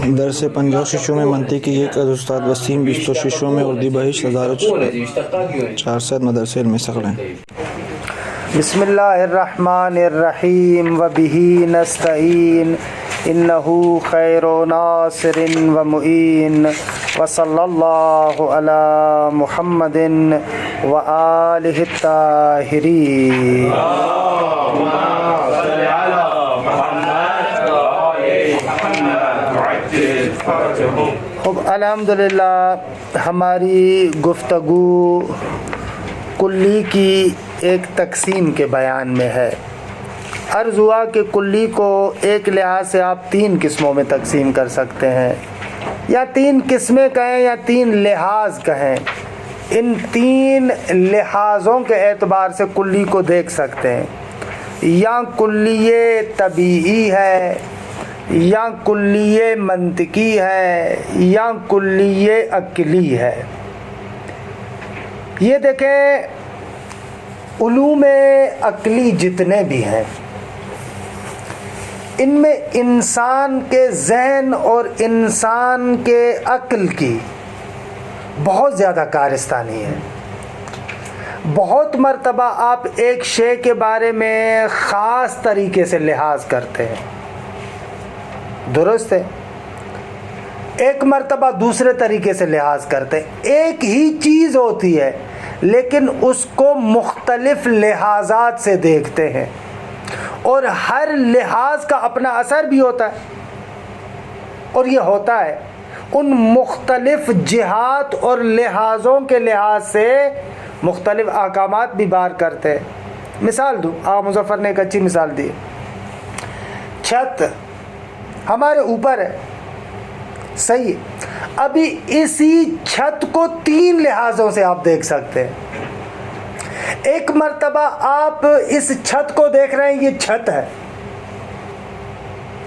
درس 50 ششوں میں منطق کی ایک از استاد وسیم 20 ششوں میں اردو بہش 1400 مدرسے علم ثقلین۔ بسم اللہ الرحمن الرحیم وبہ نستعین انہ خیر ناصر و معین وصلی اللہ علی محمد و آلہ الطاہرین۔ خب الحمدللہ ہماری گفتگو کلی کی ایک تقسیم کے بیان میں ہے۔ عرض ہوا کہ کلی کو ایک لحاظ سے آپ 3 قسموں میں تقسیم کر سکتے ہیں، یا 3 قسمیں کہیں یا 3 لحاظ کہیں۔ ان 3 لحاظوں کے اعتبار سے کلی کو دیکھ سکتے ہیں، یا کلیہ طبیعی ہے، یا کلیہ منطقی ہے، یا کلیہ عقلی ہے۔ یہ دیکھیں علوم عقلی جتنے بھی ہیں ان میں انسان کے ذہن اور انسان کے عقل کی بہت زیادہ کارستانی ہے۔ بہت مرتبہ آپ ایک شے کے بارے میں خاص طریقے سے لحاظ کرتے ہیں، درست ہے، ایک مرتبہ دوسرے طریقے سے لحاظ کرتے ہیں۔ ایک ہی چیز ہوتی ہے لیکن اس کو مختلف لحاظات سے دیکھتے ہیں، اور ہر لحاظ کا اپنا اثر بھی ہوتا ہے، اور یہ ہوتا ہے ان مختلف جہات اور لحاظوں کے لحاظ سے مختلف احکامات بھی بار کرتے ہیں۔ مثال دوں، مظفر نے ایک اچھی مثال دی، چھت ہمارے اوپر ہے، صحیح ہے، ابھی اسی چھت کو 3 لحاظوں سے آپ دیکھ سکتے ہیں۔ ایک مرتبہ آپ اس چھت کو دیکھ رہے ہیں، یہ چھت ہے،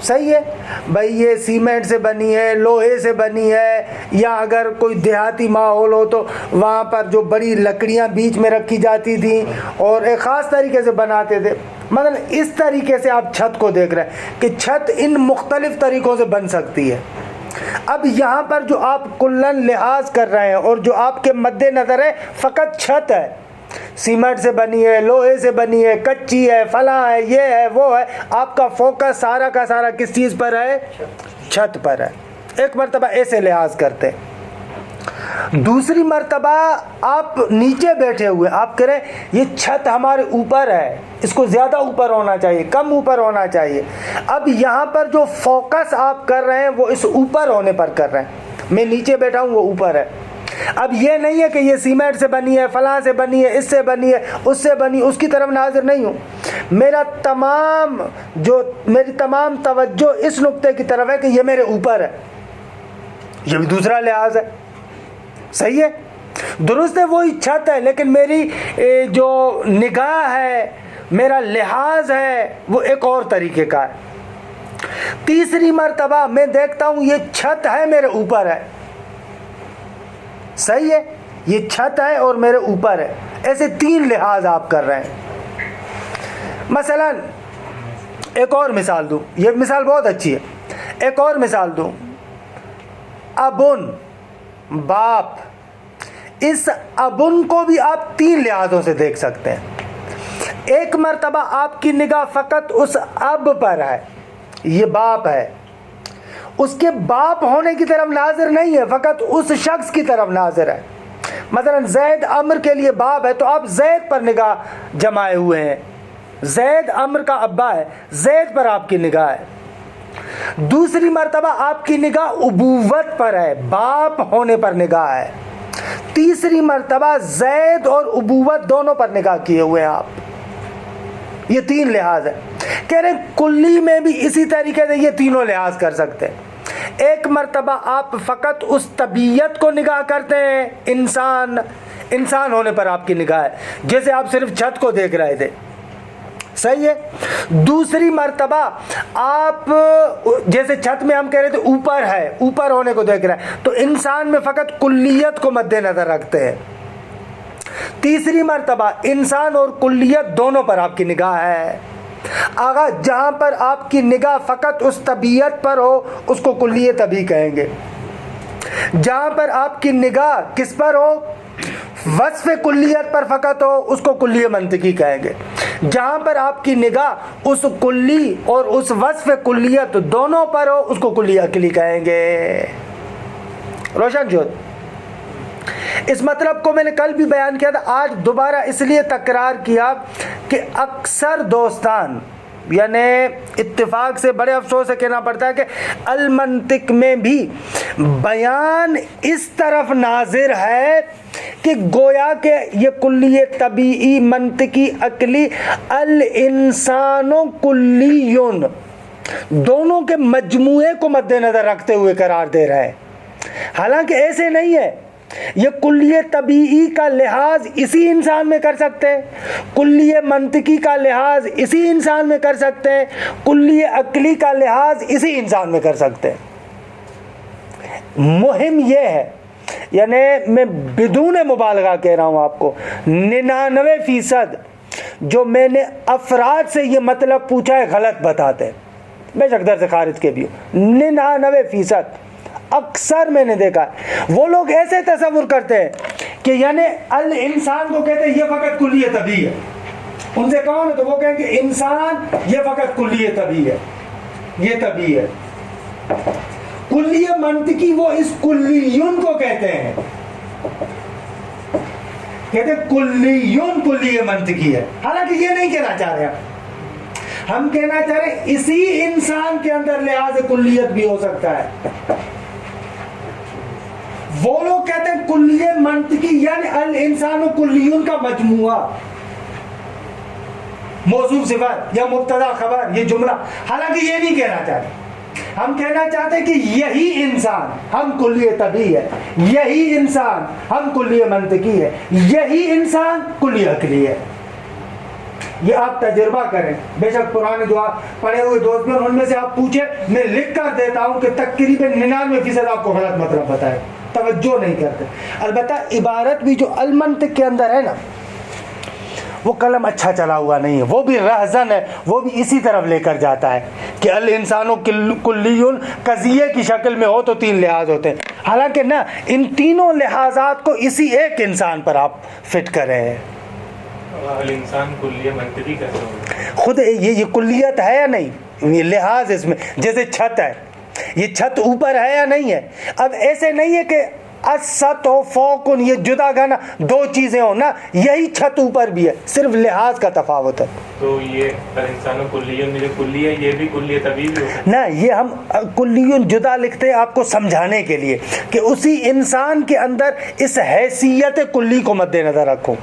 صحیح ہے بھائی، یہ سیمنٹ سے بنی ہے، لوہے سے بنی ہے، یا اگر کوئی دیہاتی ماحول ہو تو وہاں پر جو بڑی لکڑیاں بیچ میں رکھی جاتی تھیں اور ایک خاص طریقے سے بناتے تھے، مثلا اس طریقے سے آپ چھت کو دیکھ رہے ہیں کہ چھت ان مختلف طریقوں سے بن سکتی ہے۔ اب یہاں پر جو آپ کلن لحاظ کر رہے ہیں اور جو آپ کے مد نظر ہے چھت ہے، سیمنٹ سے بنی ہے، لوہے سے بنی ہے، کچی ہے، فلاں ہے، یہ ہے، وہ ہے، آپ کا فوکس سارا کا سارا کس چیز پر ہے؟ چھت پر ہے۔ ایک مرتبہ ایسے لحاظ کرتے ہیں۔ دوسری مرتبہ آپ نیچے بیٹھے ہوئے، آپ کہہ رہے ہیں یہ چھت ہمارے اوپر ہے، اس کو زیادہ اوپر ہونا چاہیے، کم اوپر ہونا چاہیے۔ اب یہاں پر جو فوکس آپ کر رہے ہیں وہ اس اوپر ہونے پر کر رہے ہیں، میں نیچے بیٹھا ہوں، وہ اوپر ہے۔ اب یہ نہیں ہے کہ یہ سیمنٹ سے بنی ہے، فلاں سے بنی ہے، اس سے بنی ہے، اس سے بنی، اس کی طرف ناظر نہیں ہوں، میری تمام توجہ اس نقطے کی طرف ہے کہ یہ میرے اوپر ہے۔ یہ بھی دوسرا لحاظ ہے، صحیح ہے، درست ہے، وہی چھت ہے لیکن میری جو نگاہ ہے، میرا لحاظ ہے، وہ ایک اور طریقے کا ہے۔ تیسری مرتبہ میں دیکھتا ہوں یہ چھت ہے، میرے اوپر ہے، صحیح ہے، یہ چھت ہے اور میرے اوپر ہے۔ ایسے 3 لحاظ آپ کر رہے ہیں۔ مثلا ایک اور مثال دوں، یہ مثال بہت اچھی ہے، ایک اور مثال دوں، ابن، باپ، اس ابن کو بھی آپ 3 لحاظوں سے دیکھ سکتے ہیں۔ ایک مرتبہ آپ کی نگاہ فقط اس اب پر ہے، یہ باپ ہے، اس کے باپ ہونے کی طرف ناظر نہیں ہے، فقط اس شخص کی طرف ناظر ہے۔ مثلا زید عمر کے لیے باپ ہے تو آپ زید پر نگاہ جمائے ہوئے ہیں، زید عمر کا ابا ہے، زید پر آپ کی نگاہ ہے۔ دوسری مرتبہ آپ کی نگاہ ابوت پر ہے، باپ ہونے پر نگاہ ہے۔ تیسری مرتبہ زید اور ابوت دونوں پر نگاہ کیے ہوئے ہیں آپ۔ یہ 3 لحاظ ہے۔ کہہ رہے کلی میں بھی اسی طریقے سے یہ تینوں لحاظ کر سکتے ہیں۔ ایک مرتبہ آپ فقط اس طبیعت کو نگاہ کرتے ہیں، انسان ہونے پر آپ کی نگاہ ہے، جیسے آپ صرف چھت کو دیکھ رہے تھے، صحیح ہے۔ دوسری مرتبہ آپ جیسے چھت میں ہم کہہ رہے تھے اوپر ہے، اوپر ہونے کو دیکھ رہے ہیں، تو انسان میں فقط کلیت کو مد نظر رکھتے ہیں۔ تیسری مرتبہ انسان اور کلیت دونوں پر آپ کی نگاہ ہے۔ آغا جہاں پر آپ کی نگاہ فقط اس طبیعت پر ہو اس کو کلیہ طبیعی کہیں گے. جہاں پر آپ کی نگاہ کس پر ہو؟ وصف کلیت پر فقط ہو اس کو کلیہ منطقی کہیں گے. جہاں پر آپ کی نگاہ اس کلی اور اس وصف کلیت دونوں پر ہو اس کو کلیہ عقلی کہیں گے. روشن شد؟ اس مطلب کو میں نے کل بھی بیان کیا تھا, آج دوبارہ اس لیے تکرار کیا کہ اکثر دوستان یعنی اتفاق سے بڑے افسوس سے کہنا پڑتا ہے کہ المنطق میں بھی بیان اس طرف ناظر ہے کہ گویا کہ یہ کلی طبیعی منطقی عقلی الانسان و کلیون دونوں کے مجموعے کو مد نظر رکھتے ہوئے قرار دے رہا ہے. حالانکہ ایسے نہیں ہے. یہ کلیہ طبیعی کا لحاظ اسی انسان میں کر سکتے ہیں, کلیہ منطقی کا لحاظ اسی انسان میں کر سکتے ہیں, کلیہ عقلی کا لحاظ اسی انسان میں کر سکتے ہیں. مہم یہ ہے, یعنی میں بدون مبالغہ کہہ رہا ہوں آپ کو, 99% جو میں نے افراد سے یہ مطلب پوچھا ہے غلط بتاتے ہیں, بے شک درس خارج کے بھی ہو. 99% اکثر میں نے دیکھا ہے وہ لوگ ایسے تصور کرتے ہیں کہ یعنی الانسان کو کہتے ہیں یہ فقط کلیہ طبیعی ہے. ان سے کہو نا تو وہ کہیں کہ انسان یہ فقط کلیہ طبیعی ہے, یہ طبیعی ہے. کلیہ منطقی وہ اس کلیون کو کہتے ہیں, کہتے ہیں کلیون کلیہ منطقی ہے. حالانکہ یہ نہیں کہنا چاہ رہے ہم کہنا چاہ رہے ہیں اسی انسان کے اندر لحاظ کلیت بھی ہو سکتا ہے. وہ لوگ کہتے ہیں کلیہ منطقی یعنی الانسان و کلیون کا مجموعہ, موصوف صفت یا مبتدا خبر یہ جملہ. حالانکہ یہ نہیں کہنا چاہتے, ہم کہنا چاہتے ہیں کہ یہی انسان ہم کلیہ طبیعی ہے, یہی انسان ہم کلیہ منطقی ہے, یہی انسان کلیہ عقلی ہے. یہ آپ تجربہ کریں. بے شک پرانے جو آپ پڑھے ہوئے دوست بھی ان میں سے آپ پوچھیں, میں لکھ کر دیتا ہوں کہ تقریباً 99% آپ کو غلط مطلب بتائے, توجہ نہیں کرتے. البتہ عبارت بھی جو المنطق کے اندر ہے نا وہ قلم اچھا چلا ہوا نہیں ہے, وہ بھی رہزن ہے, وہ بھی اسی طرف لے کر جاتا ہے کہ الانسان کلیون قضیے کی شکل میں ہو تو 3 لحاظ ہوتے ہیں. حالانکہ نہ, ان تینوں لحاظات کو اسی ایک انسان پر آپ فٹ کر رہے ہیں. الانسان کلیہ منطقی کیسے ہوگا؟ خود یہ کلیت ہے یا نہیں, یہ لحاظ اس میں جیسے چھت ہے, یہ چھت اوپر ہے یا نہیں ہے. اب ایسے نہیں ہے کہ السطح و فوقن یہ جدا گانا 2 چیزیں ہوں نا, یہی چھت اوپر بھی ہے, صرف لحاظ کا تفاوت ہے. تو یہ الانسان کلیون میں جو کلی ہے یہ بھی کلیہ طبیعی بھی ہوتا ہے نا. یہ ہم کلیون جدا لکھتے ہیں آپ کو سمجھانے کے لیے کہ اسی انسان کے اندر اس حیثیت کلی کو مد نظر رکھو.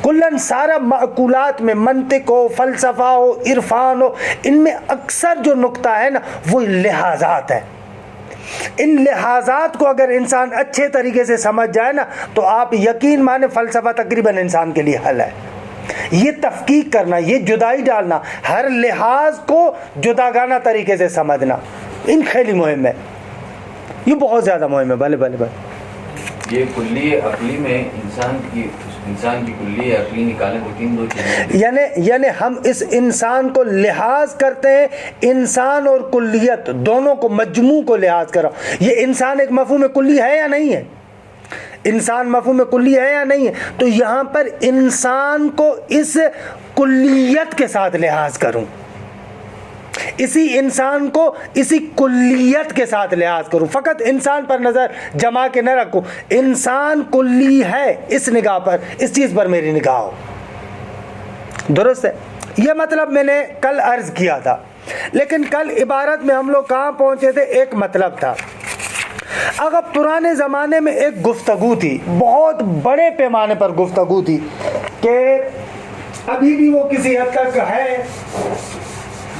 کلن سارا معقولات میں منطق ہو, فلسفہ ہو, عرفان ہو, ان میں اکثر جو نقطہ ہے نا وہ لحاظات ہے. ان لحاظات کو اگر انسان اچھے طریقے سے سمجھ جائے نا تو آپ یقین مانے فلسفہ تقریباً انسان کے لیے حل ہے. یہ تفکیک کرنا, یہ جدائی ڈالنا, ہر لحاظ کو جداگانہ طریقے سے سمجھنا ان خیلی مہم ہے, یہ بہت زیادہ مہم ہے. بھلے بھلے بھلے یہ کلیہ عقلی میں انسان کی کلیہ عقلی نکالیں تو 2 چیزیں یعنی ہم اس انسان کو لحاظ کرتے ہیں, انسان اور کلیت دونوں کو مجموع کو لحاظ کرو. یہ انسان ایک مفہوم کلی ہے یا نہیں ہے, انسان مفہوم کلی ہے یا نہیں ہے. تو یہاں پر انسان کو اس کلیت کے ساتھ لحاظ کروں, اسی انسان کو اسی کلیت کے ساتھ لحاظ کروں. فقط انسان پر نظر جما کے نہ رکھوں, انسان کلی ہے اس نگاہ پر, اس چیز پر میری نگاہ ہو. درست ہے. یہ مطلب میں نے کل عرض کیا تھا, لیکن کل عبارت میں ہم لوگ کہاں پہنچے تھے؟ ایک مطلب تھا. اگر پرانے زمانے میں ایک گفتگو تھی, بہت بڑے پیمانے پر گفتگو تھی, کہ ابھی بھی وہ کسی حد تک ہے.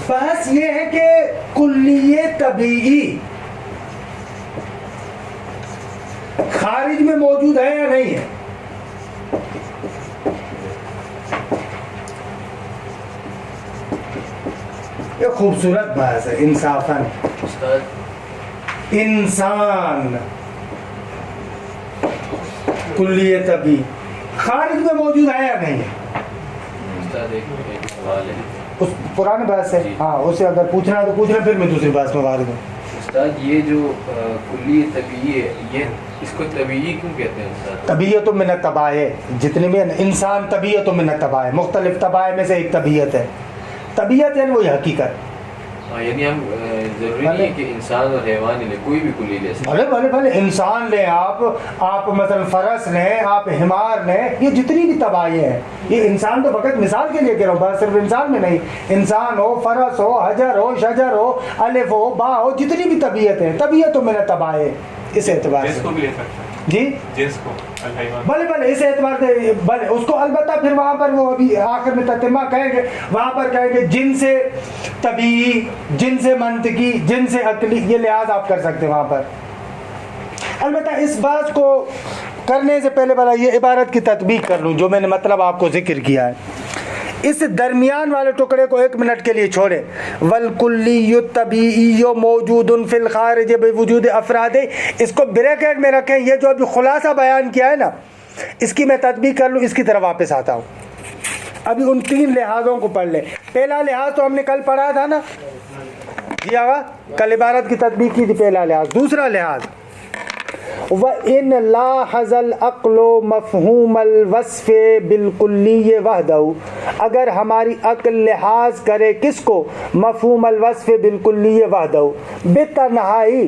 بحث یہ ہے کہ کلیہ طبیعی خارج میں موجود ہے یا نہیں ہے. یہ خوبصورت بحث ہے. انصافاً انسان کلیہ طبیعی خارج میں موجود ہے یا نہیں ہے. ایک سوال ہے اس پرانے بحث سے ہاں اسے اگر پوچھنا ہے تو پوچھنا, پھر میں دوسری بحث میں وارد ہوں. استاد یہ جو کلی طبیعی ہے یہ اس کو طبیعی کیوں کہتے ہیں استاد؟ طبیعت من الطبائع, جتنے بھی انسان طبیعت من الطبائع, مختلف طبائع میں سے ایک طبیعت ہے. طبیعت یعنی وہی حقیقت. یعنی ہم ضروری نہیں کہ انسان اور حیوان لے, کوئی بھی کلی لے سکتے. بھلے بھلے بھلے انسان لیں آپ مثلا فرس لیں, آپ حمار لیں, یہ جتنی بھی طبائع ہیں, یہ انسان تو فقط مثال کے لیے کہہ رہا ہوں, بس صرف انسان میں نہیں, انسان ہو, فرس ہو, حجر ہو, شجر ہو, الف ہو, با ہو, جتنی بھی طبیعت ہیں, طبیعت میں نے طبائع اس اعتبار سے. کو بھی لے سکتے ہیں جی جنس کو الحیوان. بھلے بھلے اس اعتبار سے بھلے اس کو, البتہ پھر وہاں پر وہ ابھی آخر میں تتمہ کہیں گے, وہاں پر کہیں گے جن سے طبیعی, جن سے منطقی, جن سے عقلی, یہ لحاظ آپ کر سکتے ہیں وہاں پر. البتہ اس بات کو کرنے سے پہلے بھلا یہ عبارت کی تطبیق کر لوں جو میں نے مطلب آپ کو ذکر کیا ہے. اس درمیان والے ٹکڑے کو 1 منٹ کے لیے چھوڑیں. والکلی الطبیعی موجود فی الخارج بوجود افراد, اس کو بریکٹ میں رکھیں. یہ جو ابھی خلاصہ بیان کیا ہے نا, اس کی میں تطبیق کر لوں, اس کی طرف واپس آتا ہوں. ابھی ان 3 لحاظوں کو پڑھ لیں. پہلا لحاظ تو ہم نے کل پڑھا تھا نا, جی آگا کل عبارت کی تطبیق کی تھی. پہلا لحاظ. دوسرا لحاظ, وَإِنْ لَاحَظَ الْعَقْلُ مَفْهُومَ الْوَصْفِ بِالْكُلِّيِّ وَحْدَهُ, اگر ہماری عقل لحاظ کرے کس کو, مفہوم الوصف بالکلیہ وحدہ, بے تنہائی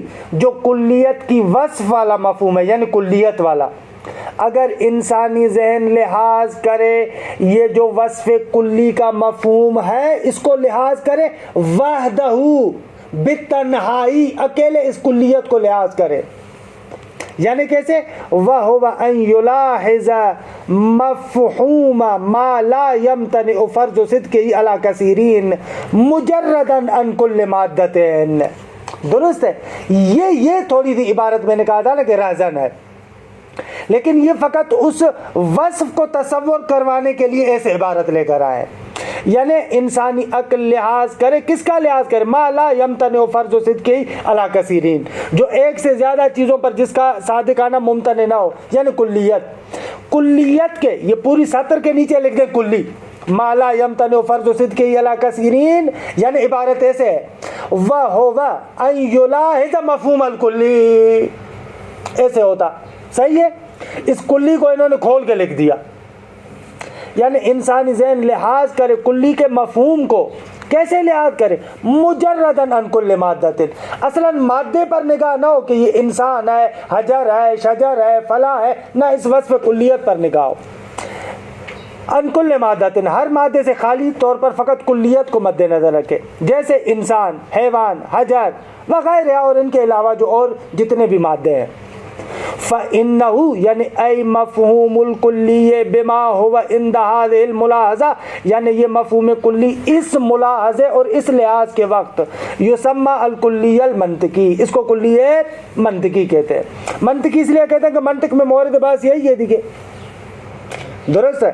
جو کلیت کی وصف والا مفہوم ہے, یعنی کلیت والا. اگر انسانی ذہن لحاظ کرے یہ جو وصف کلی کا مفہوم ہے اس کو لحاظ کرے, وحدہ بے تنہائی, اکیلے اس کلیت کو لحاظ کرے. یعنی کیسے, وَهُوَ أَن يُلَاحِظَ مَفْهُومَ مَا لَا يَمْتَنِعُ فَرْضُ صِدْقِهِ عَلَى كَثِيرٍ مُجَرَّدًا عَن كُلِّ مَادَّةٍ. درست ہے, یہ تھوڑی سی عبارت میں نے کہا تھا نا کہ رہزن ہے, لیکن یہ فقط اس وصف کو تصور کروانے کے لیے ایسے عبارت لے کر آئے. یعنی انسانی عقل لحاظ کرے, کس کا لحاظ کرے, ما لا یمتنع فرض صدقہ علی کثیرین, جو ایک سے زیادہ چیزوں پر جس کا صادقانہ ممتنع نہ ہو, یعنی کلیت. کلیت کے یہ پوری سطر کے نیچے لکھ دیں کلی, ما لا یمتنع فرض صدقہ علی کثیرین, یعنی عبارت ایسے ہے, وَهُوَ أَن يُلَاحِظَ مفہوم الکلی, ایسے ہوتا. صحیح ہے, اس کلی کو انہوں نے کھول کے لکھ دیا. یعنی انسانی ذہن لحاظ کرے کلی کے مفہوم کو, کیسے لحاظ کرے, مجردن عن کل مادۃ, اصلا مادے پر نگاہ نہ ہو کہ یہ انسان ہے, حجر ہے, شجر ہے, فلاں ہے, نہ اس وصف کلیت پر نگاہ ہو. عن کل مادۃ, ہر مادے سے خالی طور پر فقط کلیت کو مد نظر رکھے, جیسے انسان, حیوان, حجر وغیرہ, اور ان کے علاوہ جو اور جتنے بھی مادے ہیں. فَإِنَّهُ یعنی اے مفہوم الکلی بما هو عند هذه الملاحظہ, یعنی یہ مفہوم کلی اس ملاحظے اور اس لحاظ کے وقت, یسمى الکلی المنطقی, اس کو کلی منطقی کہتے ہیں. منطقی اس لیے کہتے ہیں کہ منطق میں مورد بحث یہی ہے, دیکھیں درست ہے.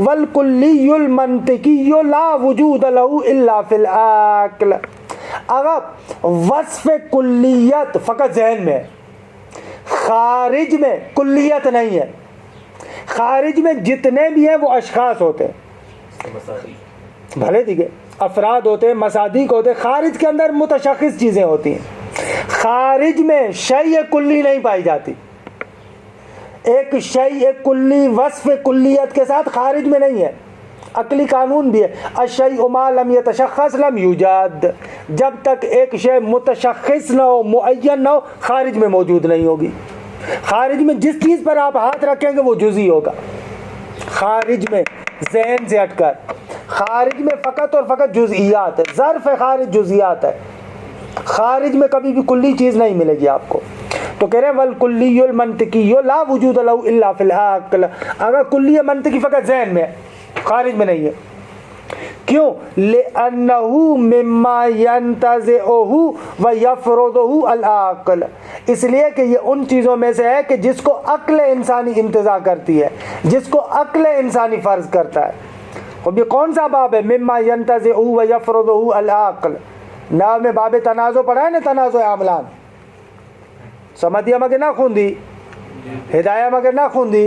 والکلی المنطقی لا وجود له الا فی العقل, اگر وصف کلیت فقط ذہن میں, خارج میں کلیت نہیں ہے. خارج میں جتنے بھی ہیں وہ اشخاص ہوتے ہیں, بھلے دیکھے افراد ہوتے ہیں, مصادیق ہوتے ہیں. خارج کے اندر متشخص چیزیں ہوتی ہیں. خارج میں شیء کلی نہیں پائی جاتی. ایک شیء کلی وصف کلیت کے ساتھ خارج میں نہیں ہے. عقلی قانون بھی ہے, الشیء ما لم یتشخص لم یوجد, جب تک ایک شے متشخص نہ ہو, معین نہ ہو, خارج میں موجود نہیں ہوگی. خارج میں جس چیز پر آپ ہاتھ رکھیں گے وہ جزئی ہوگا. خارج میں ذہن سے ہٹ کر, خارج میں فقط اور فقط جزئیات ہے. ظرف خارج جزئیات ہے, خارج میں کبھی بھی کلی چیز نہیں ملے گی آپ کو. تو کہہ رہے ہیں والکلی المنطقی لا وجود له الا فی العقل, اگر کلی منطقی فقط ذہن میں, خارج میں نہیں ہے. کیوں, لأنه مما ينتزعه ويفرضه العقل, اس لیے کہ یہ ان چیزوں میں سے ہے کہ جس کو عقل انسانی انتزاع کرتی ہے, جس کو عقل انسانی فرض کرتا ہے. اور بھی کون سا باب ہے, مما ينتزعه ويفرضه العقل. نام میں باب تنازع پڑھا ہے نا, تنازع عاملان, سمجھیا مگر نہ خوندی, ہدایہ مگر نہ خوندی,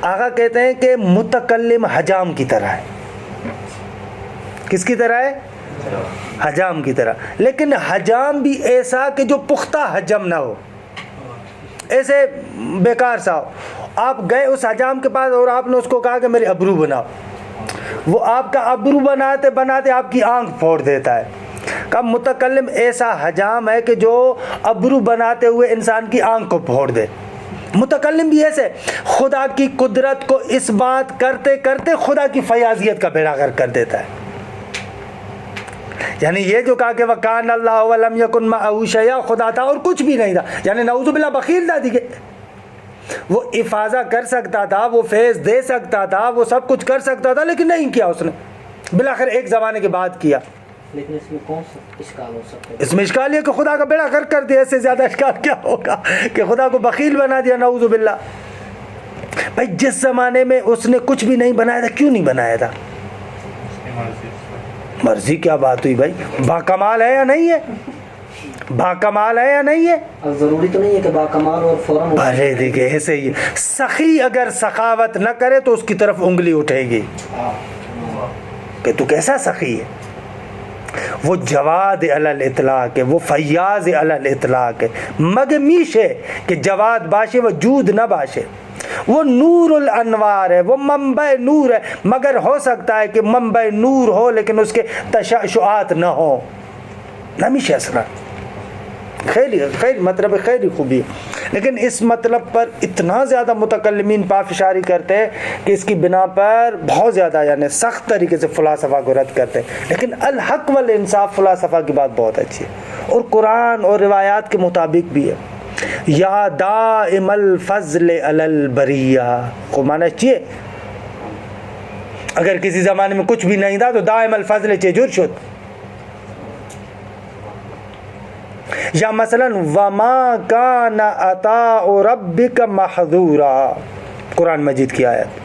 آقا کہتے ہیں کہ متکلم حجام کی طرح ہے. کس کی طرح ہے؟ حجام کی طرح. لیکن حجام بھی ایسا کہ جو پختہ حجم نہ ہو, ایسے بیکار سا ہو. آپ گئے اس حجام کے پاس اور آپ نے اس کو کہا کہ میرے ابرو بناؤ, وہ آپ کا ابرو بناتے بناتے آپ کی آنکھ پھوڑ دیتا ہے. کہ متکلم ایسا حجام ہے کہ جو ابرو بناتے ہوئے انسان کی آنکھ کو پھوڑ دے. متکلم بھی ایسے خدا کی قدرت کو اس بات کرتے کرتے خدا کی فیاضیت کا بیڑا غرق کر دیتا ہے. یعنی یہ جو کہا کہ وَكَانَ اللَّهُ وَلَمْ يَكُنْ مَعَهُ شَيْءٌ, خدا تھا اور کچھ بھی نہیں تھا, یعنی نعوذ باللہ بخیل تھا دیکھے. وہ افاضہ کر سکتا تھا, وہ فیض دے سکتا تھا, وہ سب کچھ کر سکتا تھا, لیکن نہیں کیا اس نے. بالآخر ایک زمانے کے بعد کیا. لیکن اس میں کون سا اشکال ہو سکتا ہے؟ اس میں اشکال یہ کہ خدا کا بیڑا غرق کر دیا. اس سے زیادہ اشکال کیا ہوگا کہ خدا کو بخیل بنا دیا, نعوذ باللہ. بھائی جس زمانے میں اس نے کچھ بھی نہیں بنایا تھا, کیوں نہیں بنایا تھا؟ مرضی. کیا بات ہوئی بھائی؟ باکمال ہے یا نہیں ہے؟ باکمال ہے یا نہیں ہے؟ اب ضروری تو نہیں ہے کہ باکمال اور فوراً. ارے دیکھیں ایسے ہی سخی اگر سخاوت نہ کرے تو اس کی طرف انگلی اٹھے گی کہ تو کیسا سخی ہے. وہ جواد علی الاطلاق ہے, وہ فیاض علی الاطلاق ہے, مگمیش ہے کہ جواد باشے و جود نہ باشے. وہ نور الانوار ہے, وہ منبع نور ہے, مگر ہو سکتا ہے کہ منبع نور ہو لیکن اس کے تشعشعات نہ ہو. نمیش اسرا خیر مطلب خیری خوبی ہے. لیکن اس مطلب پر اتنا زیادہ متکلمین پافشاری کرتے ہیں کہ اس کی بنا پر بہت زیادہ یعنی سخت طریقے سے فلاسفہ کو رد کرتے ہیں. لیکن الحق والانصاف فلاسفہ کی بات بہت اچھی ہے اور قرآن اور روایات کے مطابق بھی ہے. یا دائم الفضل علی البریہ کو معنی چاہیے, اگر کسی زمانے میں کچھ بھی نہیں تھا تو دائم الفضل چجور شد. یا مثلا وما کان عطاء ربک محظورا, قرآن مجید کی آیت.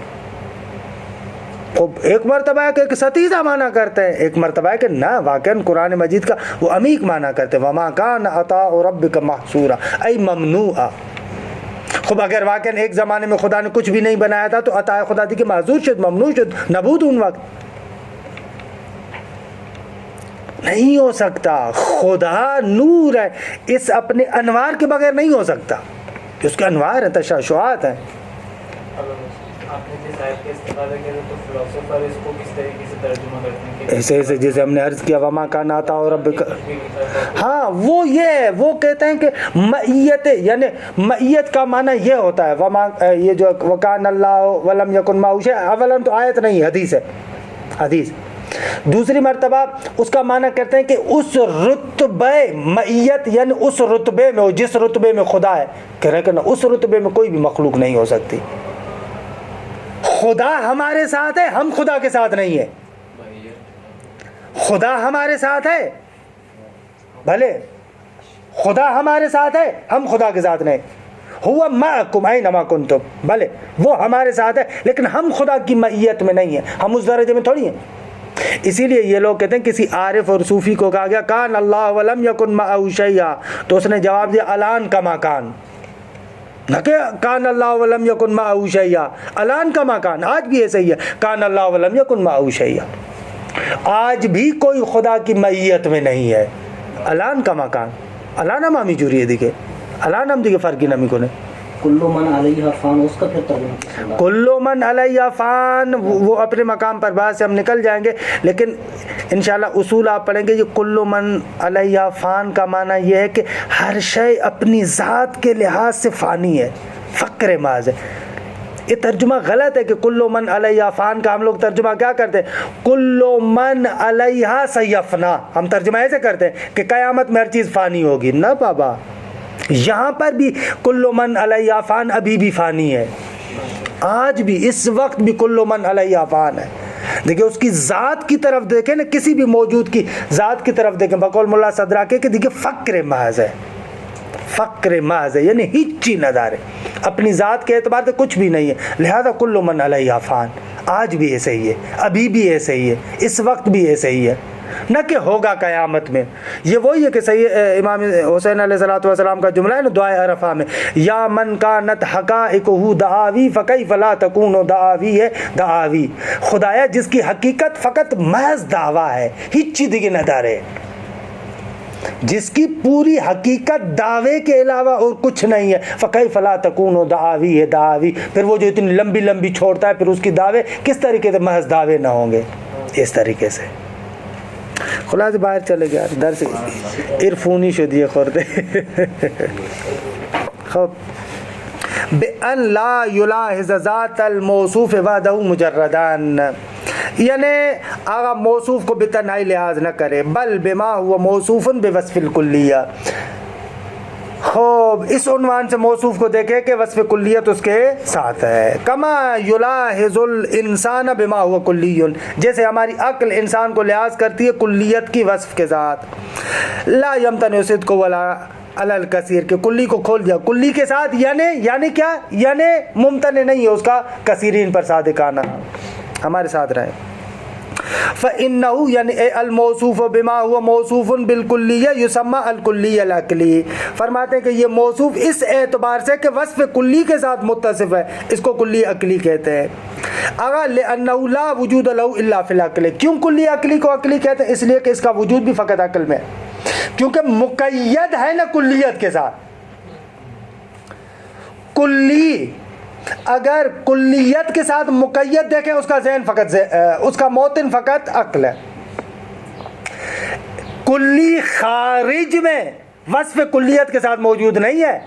ایک مرتبہ ہے کہ ستیزہ معنی کرتے ہیں, ایک مرتبہ ہے کہ نہ واقعاً قرآن مجید کا وہ عمیق معنی کرتے ہیں. وما کان عطاء ربک محظورا ای ممنوعا. خب اگر واقعاً ایک زمانے میں خدا نے کچھ بھی نہیں بنایا تھا تو عطا خدا دی کہ معذور شد, ممنوع شد, نبود ان وقت. نہیں ہو سکتا. خدا نور ہے, اس اپنے انوار کے بغیر نہیں ہو سکتا. اس کے انوار ہیں, تشعشعات ہیں. آپ نے جس آیت کا استفادہ کیا تو فلاسفر اس کو کس طریقے سے ترجمہ کرتے ہیں؟ ایسے ایسے جیسے ہم نے عرض کیا وما کان عطاء ربک. ہاں وہ یہ ہے, وہ کہتے ہیں کہ معیت, یعنی معیت کا معنی یہ ہوتا ہے وما, یہ جو وکان اللہ ولم یکن معہ شیء, اولا تو آیت نہیں حدیث ہے, حدیث. دوسری مرتبہ اس کا معنی کرتے ہیں کہ اس رتبہ معیت, یعنی اس رتبے میں, جس رتبے میں خدا ہے, کہہ رہے کہ نا اس رتبے میں کوئی بھی مخلوق نہیں ہو سکتی. خدا ہمارے ساتھ ہے, ہم خدا کے ساتھ نہیں ہے. خدا ہمارے ساتھ ہے, بھلے خدا ہمارے ساتھ ہے, ہم خدا کے ساتھ نہیں. ہوا معکم اینما کنتم, بھلے وہ ہمارے ساتھ ہے لیکن ہم خدا کی معیت میں نہیں ہیں, ہم اس درجے میں تھوڑی ہیں. اسی لیے یہ لوگ کہتے ہیں کسی عارف اور صوفی کو کہا گیا کان اللہ ولم یکن معہ شیء, تو اس نے جواب دیا الان کما کان, نہ کہ کان اللہ ولم یکن معہ شیء, الان کما کان, آج بھی ایسا ہی ہے, کان اللہ ولم یکن معہ شیء. آج بھی کوئی خدا کی معیت میں نہیں ہے. الان کما کان, الان ہم ہمی جوری ہے دیکھے, الان ہم دیکھے فرقی نمی کو نہیں. کلو من علیہ فان, اس کا پھر ترجمہ کلو من علیہ فان, وہ اپنے مقام پر بات سے ہم نکل جائیں گے, لیکن انشاءاللہ اصول آپ پڑھیں گے. یہ کلو من علیہ فان کا معنی یہ ہے کہ ہر شے اپنی ذات کے لحاظ سے فانی ہے, فقر محض ہے. یہ ترجمہ غلط ہے کہ کلو من علیہ فان کا ہم لوگ ترجمہ کیا کرتے ہیں, کلو من علیہ سیفنا. ہم ترجمہ ایسے کرتے ہیں کہ قیامت میں ہر چیز فانی ہوگی. نہ بابا, یہاں پر بھی کلو من علیہ فان ابھی بھی فانی ہے, آج بھی اس وقت بھی کلو من علیہ فان ہے. دیکھیں اس کی ذات کی طرف دیکھیں نا, کسی بھی موجود کی ذات کی طرف دیکھیں, بقول ملا صدرا کے کہ دیکھیں فقر محض ہے, فقر محض ہے, یعنی ہچی نظر ہے, اپنی ذات کے اعتبار سے کچھ بھی نہیں ہے. لہذا کلو من علیہ فان, آج بھی ایسے ہی ہے, ابھی بھی ایسے ہی ہے, اس وقت بھی ایسے ہی ہے. نہ کہ ہوگا قیامت میں. یہ وہی ہے کہ صحیح امام حسین علیہ الصلوۃ والسلام کا جملہ ہے نا دعائے عرفہ میں, یا من کانت حقائقہ دعاوی فکیف لا تکون دعاوی ہے دعاوی. خدایا جس کی حقیقت فقط محض دعویٰ ہے, ہچی دیگه نداره, جس کی پوری حقیقت دعوے کے علاوہ اور کچھ نہیں ہے, فکیف لا تکون دعاوی ہے دعاوی. پھر وہ جو اتنی لمبی لمبی چھوڑتا ہے پھر اس کی دعوے کس طریقے سے محض دعوے نہ ہوں گے, اس طریقے سے. خلاص باہر چلے گیا درس عرفونی شدی خورده. خب بأن لا یلاحظ ذات الموصوف وحدہ مجردان, یعنی آغا موصوف کو بتنہائی لحاظ نہ کرے, بل بما ہوا موصوف بوصف الکلیہ. خوب اس عنوان سے موصوف کو دیکھے کہ وصف کلیت اس کے ساتھ ہے. کما یلاحظ الانسان بما ہوا کلی, جیسے ہماری عقل انسان کو لحاظ کرتی ہے کلیت کی وصف کے ساتھ. لا یمتنع صدق ولا علی الکثیر, کہ کلی کو کھول دیا کلی کے ساتھ, یعنی کیا, یعنی ممتنع نہیں ہے اس کا کثیرین پر صادق آنا. ہمارے ساتھ رہیں. فإنه یعنی الموصوف بما هو موصوف بالکلیہ یسمى الکلیہ العقلی. فرماتے ہیں کہ یہ موصوف اس اعتبار سے کہ وصف کلی کے ساتھ متصف ہے, اس کو کلی عقلی کہتے ہیں. اگر لأنه لا وجود له الا في العقل, کیوں کلی عقلی کو عقلی کہتے ہیں, اس لیے کہ اس کا وجود بھی فقط عقل میں ہے, کیونکہ مقید ہے نا کلیت کے ساتھ. کلی اگر کلیت کے ساتھ مقید دیکھیں اس کا ذہن فقط اس کا موطن فقط عقل ہے. کلی خارج میں وصف کلیت کے ساتھ موجود نہیں ہے,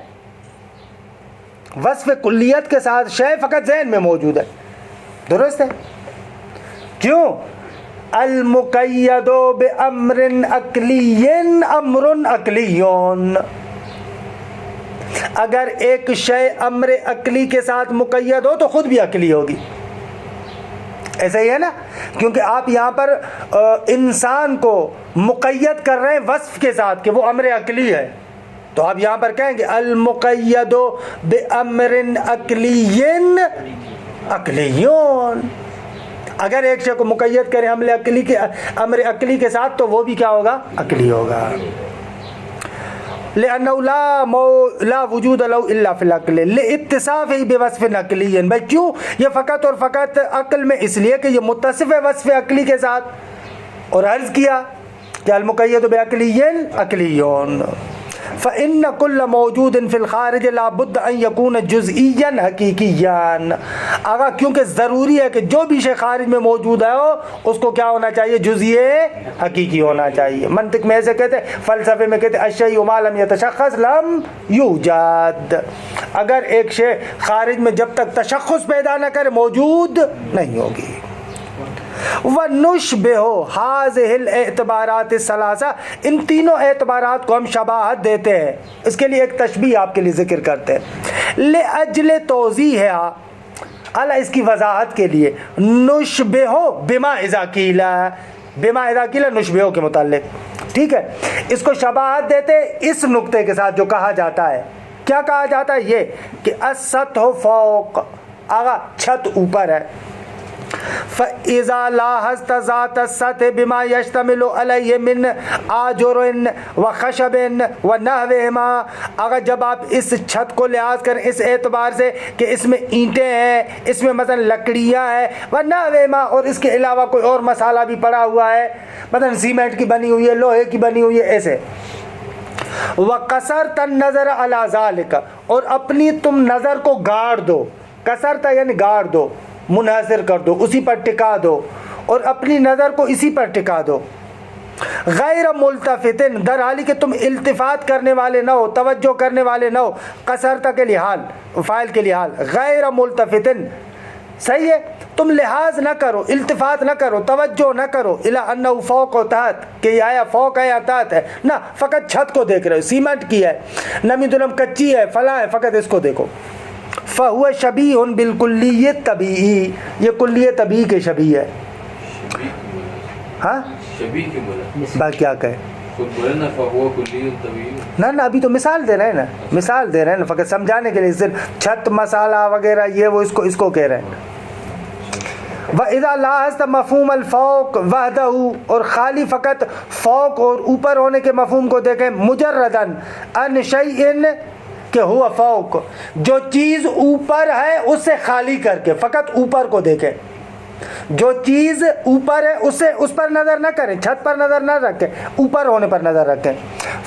وصف کلیت کے ساتھ شے فقط ذہن میں موجود ہے. درست ہے. کیوں؟ المقید بامر عقلی امر عقلی, اگر ایک شے امر عقلی کے ساتھ مقید ہو تو خود بھی عقلی ہوگی. ایسا ہی ہے نا, کیونکہ آپ یہاں پر انسان کو مقید کر رہے ہیں وصف کے ساتھ کہ وہ امر عقلی ہے, تو آپ یہاں پر کہیں گے المقید بامر عقلی عقلیون. اگر ایک شے کو مقید کریں امر عقلی کے ساتھ تو وہ بھی کیا ہوگا, عقلی ہوگا. لأنه لا وجود له الا في العقل لاتصافه بوصف عقلی. بھائی کیوں یہ فقط اور فقط عقل میں, اس لیے کہ یہ متصف ہے وصف عقلی کے ساتھ. اور عرض کیا کہ المقید بعقلی عقلیون. فإن كل موجود في الخارج لا بد ان يكون جزئيا حقيقيا. آگا کیونکہ ضروری ہے کہ جو بھی شے خارج میں موجود ہے اس کو کیا ہونا چاہیے, جزئی حقیقی ہونا چاہیے. منطق میں ایسے کہتے ہیں, فلسفے میں کہتے ہیں الشیء ما لم يتشخص لم يوجد. اگر ایک شے خارج میں جب تک تشخص پیدا نہ کرے موجود نہیں ہوگی. وَنُشْبِهُ هَذِهِ الْاعْتِبَارَاتِ الثَّلَاثَةِ, ان تینوں اعتبارات کو ہم شباہت دیتے ہیں. اس کے لیے ایک تشبیہ آپ کے لیے ذکر کرتے ہیں. لِأَجْلِ تَوْضِیحِهَا, اللہ اس کی وضاحت کے لیے. نُشْبِهُ بِمَا إِذَا قِیلَ, بِمَا إِذَا قِیلَ نُشْبِهُ کے متعلق. ٹھیک ہے, اس کو شباہت دیتے اس نقطے کے ساتھ جو کہا جاتا ہے. کیا کہا جاتا ہے, یہ کہ السطح فوق, آگا چھت اوپر ہے. فَإِذَا لَاحَظْتَ ذَاتَ السَّطْحِ بِمَا يَشْتَمِلُ عَلَيْهِ مِنْ آجُرٍ وَخَشَبٍ وَنَحْوِهِمَا, اگر جب آپ اس چھت کو لحاظ کریں اس اعتبار سے کہ اس میں اینٹیں ہیں, اس میں مثلا لکڑیاں ہیں, وَنَحْوِهِمَا, اور اس کے علاوہ کوئی اور مسالہ بھی پڑا ہوا ہے, مثلا سیمنٹ کی بنی ہوئی ہے, لوہے کی بنی ہوئی ہے, ایسے. وَقَصَرْتَ النَّظَرَ عَلَى ذَلِكَ, اور اپنی تم نظر کو گاڑ دو. کسرتا یعنی گاڑ دو, منحصر کر دو, اسی پر ٹکا دو, اور اپنی نظر کو اسی پر ٹکا دو. غیر ملتفتن, در حالی کہ تم التفات کرنے والے نہ ہو, توجہ کرنے والے نہ ہو. قصرتا کے لیے حال, فاعل کے لیے حال, غیر ملتفتن, صحیح ہے, تم لحاظ نہ کرو, التفات نہ کرو, توجہ نہ کرو. الا انہ فوق و تحت, کہ یہ آیا فوق ہے یا تحت ہے, نہ فقط چھت کو دیکھ رہے ہو, سیمنٹ کی ہے, نمی دلم کچی ہے, فلاں ہے, فقط اس کو دیکھو. فَهُوَ شَبِيهٌ بِالْكُلِّيِّ الطَّبِيعِي, یہ کلیہ طبیعی کے شبیہ ہے. ہاں شبیہ کیوں بولا, بات کیا کہے, خود بولے نا فَهُوَ كُلِّيٌّ طَبِيعِيٌّ. نہ ابھی تو مثال دے رہے ہیں نا, مثال دے رہے ہیں نا, فقط سمجھانے کے لیے, صرف چھت مسالہ وغیرہ یہ وہ اس کو کہہ رہے ہیں. وَإِذَا لَاحَظْتَ مفہوم الفوق وحدہ، اور خالی فقط فوق اور اوپر ہونے کے مفہوم کو دیکھیں، مجرداً ان شیئن کہ ہوا فوق، جو چیز اوپر ہے اس سے خالی کر کے فقط اوپر کو دیکھیں، جو چیز اوپر ہے اس پر نظر نہ کریں، چھت پر نظر نہ رکھیں، اوپر ہونے پر نظر رکھیں.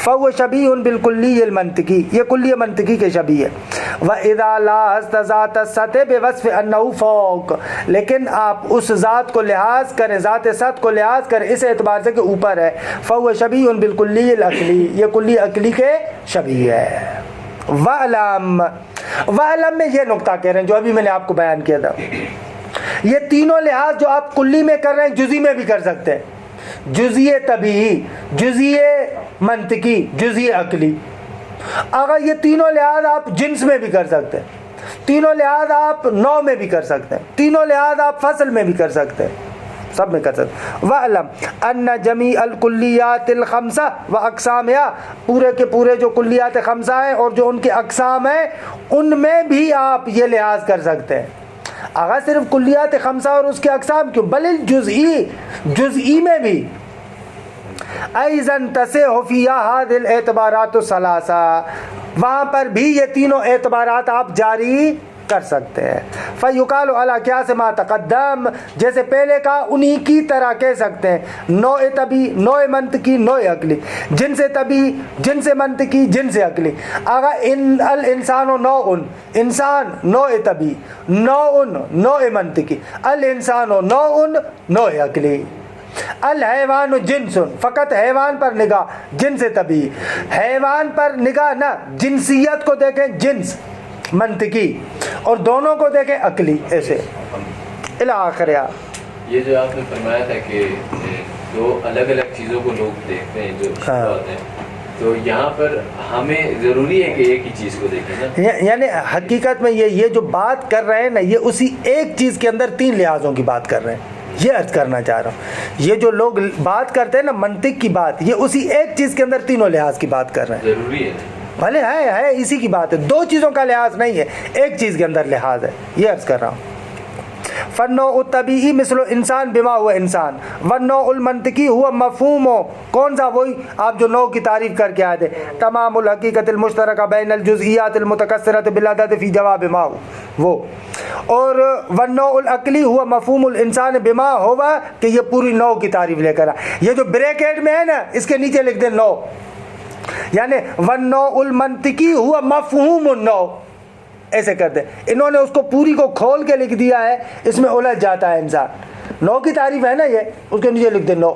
فهو شبیہ بالکلی المنطقی، یہ کلی منطقی کے شبیہ ہے. وَإِذَا لَاحَظْتَ ذَاتَ السَّطْحِ بِوَصْفِ أَنَّهُ فَوْقَ، لیکن آپ اس ذات کو لحاظ کریں، ذات سطح کو لحاظ کریں اس اعتبار سے کہ اوپر ہے. فهو شبیہ بالکلی العقلی، یہ کلی عقلی کے شبیہ ہے. وَعْلَمْ میں یہ نقطہ کہہ رہے ہیں جو ابھی میں نے آپ کو بیان کیا تھا. یہ تینوں لحاظ جو آپ کلی میں کر رہے ہیں جزئی میں بھی کر سکتے ہیں، جزئی طبیعی، جزئی منطقی، جزئی عقلی. اگر یہ تینوں لحاظ آپ جنس میں بھی کر سکتے ہیں، تینوں لحاظ آپ نوع میں بھی کر سکتے ہیں، تینوں لحاظ آپ فصل میں بھی کر سکتے ہیں، سب میں کر سکتے ہیں. وَعْلَمْ أَنَّ جَمِيعَ الْكُلِّيَّاتِ الْخَمْسَةِ وَأَقْسَامِهَا، پورے کے پورے جو کلیات خمسہ ہیں اور جو ان کے اقسام ہیں ان میں بھی آپ یہ لحاظ کر سکتے ہیں. اگر صرف کلیات خمسہ اور اس کے اقسام کیوں، بل جزئی میں بھی ایضاً تصح فیہا هذه الاعتبارات الثلاثہ، وہاں پر بھی یہ تینوں اعتبارات آپ جاری کر سکتے ہیں. فیقال علی قیاس ما تقدم، جیسے پہلے کا انہی کی طرح کہہ سکتے ہیں، نوع طبی، نوع منطقی، نوع عقلی، جنس طبی، جنس منطقی، جنس عقلی. اگر الانسان و نوع، انسان نوع طبی، نوع نوع منطقی، الانسان و نوع نوع عقلی. الحیوان جنس، فقط حیوان پر نگاہ، جنس طبی، حیوان پر نگاہ نہ، جنسیت کو دیکھیں جنس منطقی اور دونوں کو دیکھیں عقلی. ایسے الی آخرہ. یہ جو آپ نے فرمایا تھا کہ دو الگ الگ چیزوں کو لوگ دیکھتے ہیں جو ہوتے ہیں، تو یہاں پر ہمیں ضروری ہے کہ ایک ہی چیز کو دیکھیں نا، یعنی حقیقت میں یہ جو بات کر رہے ہیں نا، یہ اسی ایک چیز کے اندر تین لحاظوں کی بات کر رہے ہیں. یہ عرض کرنا چاہ رہا ہوں، یہ جو لوگ بات کرتے ہیں نا منطق کی بات، یہ اسی ایک چیز کے اندر تینوں لحاظ کی بات کر رہے ہیں. ضروری ہے. بھلے ہے اسی کی بات ہے، دو چیزوں کا لحاظ نہیں ہے، ایک چیز کے اندر لحاظ ہے. یہ عرض کر رہا ہوں. فالنوع الطبیعی مثل انسان بما ہوا انسان، والنوع المنطقی ہوا مفہوم ہو. کون سا؟ وہی آپ جو نوع کی تعریف کر کے آئے تھے، تمام الحقیقت المشترکہ بین الجزئیات المتکثرۃ بالعدد فی جواب ما ہو وہ. اور والنوع العقلی ہوا مفہوم الانسان بما ہوا، کہ یہ پوری نوع کی تعریف لے کر آئے. یہ جو بریکٹ میں ہے نا اس کے نیچے لکھ دیں نوع، یعنی والنوع المنطقی ہوا مفہوم النوع، ایسے کر دیں. انہوں نے اس کو پوری کو کھول کے لکھ دیا ہے، اس میں الجھ جاتا ہے انسان. نوع کی تعریف ہے نا یہ، اس کے نیچے لکھ دیں نوع.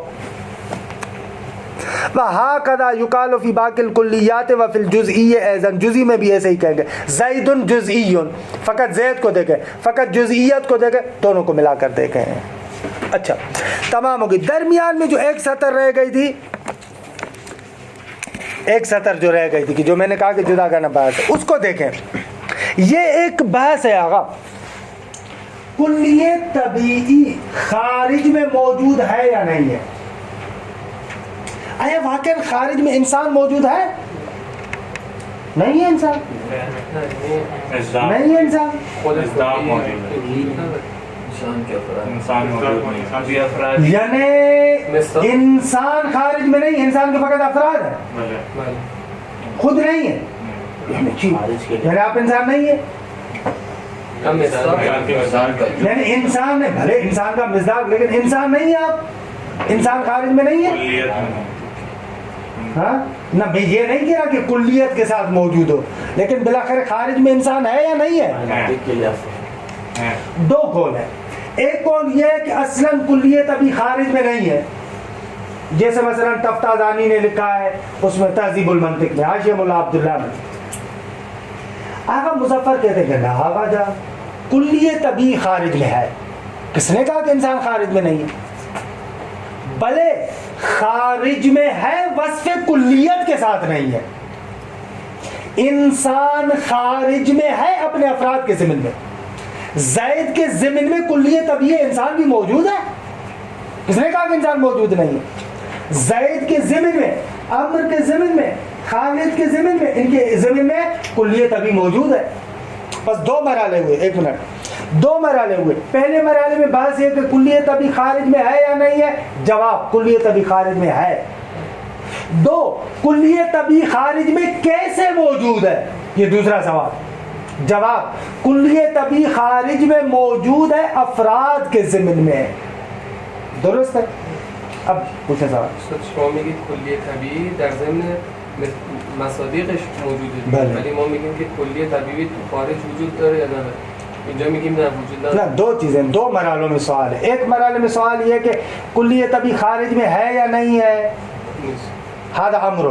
وَهَكَذَا يُقَالُ فِي بَاقِي الْكُلِّيَّاتِ وَفِي الْجُزْئِيِّ أَيْضًا، جزئی میں بھی ایسے ہی کہیں گے. زید جزئی، فقط زید کو دیکھیں، فقط جزئیت کو دیکھیں، دونوں کو ملا کر دیکھیں. اچھا تمام ہوگی. درمیان میں جو ایک سطر رہ گئی تھی، ایک سطر جو رہ گئی تھی کہ جو میں نے کہا کہ جدا کرنا بحث ہے، اس کو دیکھیں. یہ ایک بحث ہے آغا، کلیت طبیعی خارج میں موجود ہے یا نہیں ہے؟ آیا واقعا خارج میں انسان موجود ہے؟ نہیں ہے انسان، نہیں ہے انسان. یعنی انسان خارج میں نہیں، انسان کے فقط افراد ہیں، خود نہیں ہے. یعنی آپ انسان نہیں ہے، یعنی انسان ہے، بھلے انسان کا مزداق لیکن انسان نہیں ہے. آپ انسان خارج میں نہیں ہے. ہاں نہ میں یہ نہیں کہہ رہا کہ کلیت کے ساتھ موجود ہو، لیکن بلاخر خارج میں انسان ہے یا نہیں ہے؟ دو قول ہے. ایک قول یہ ہے کہ اصلاً کلیت ابھی خارج میں نہیں ہے، جیسے مثلا تفتازانی نے لکھا ہے اس میں تہذیب المنطق میں، حاشیہ مولا عبداللہ میں. آغا مظفر کہتے ہیں کہ نہ آغا جا، کلیت ابھی خارج میں ہے. کس نے کہا کہ انسان خارج میں نہیں ہے؟ بلے خارج میں ہے، وصف کلیت کے ساتھ نہیں ہے. انسان خارج میں ہے اپنے افراد کے ضمن میں. زید کے ضمن میں کلیت ابھی انسان بھی موجود ہے. کس نے کہا کہ انسان موجود نہیں ہے؟ زید کے ضمن میں، عمر کے ضمن میں، خالد کے ضمن میں، ان کے ضمن میں کلیت ابھی موجود ہے. بس دو مرحلے ہوئے. ایک منٹ. دو مرحلے ہوئے. پہلے مرحلے میں بحث یہ کہ کلیت ابھی خارج میں ہے یا نہیں ہے. جواب کلیت ابھی خارج میں ہے. دو کلیت ابھی خارج میں کیسے موجود ہے, یہ دوسرا سوال. جواب کلیت ابھی خارج میں موجود ہے, افراد کے ضمن میں ہے. درست ہے. اب پوچھیں سوال. شما میگید کلیه طبیعی در ضمن مصادیقش موجوده, بله. ولی ما میگیم که کلیه طبیعی تو خارج وجود داره یا نداره. اینجا میگیم نه وجود نہ, نداره. دو چیزیں, دو مرحلوں میں سوال ہے. ایک مرحلے میں سوال یہ ہے کہ کلیت ابھی خارج میں ہے یا نہیں ہے, نیست. ہذا امر.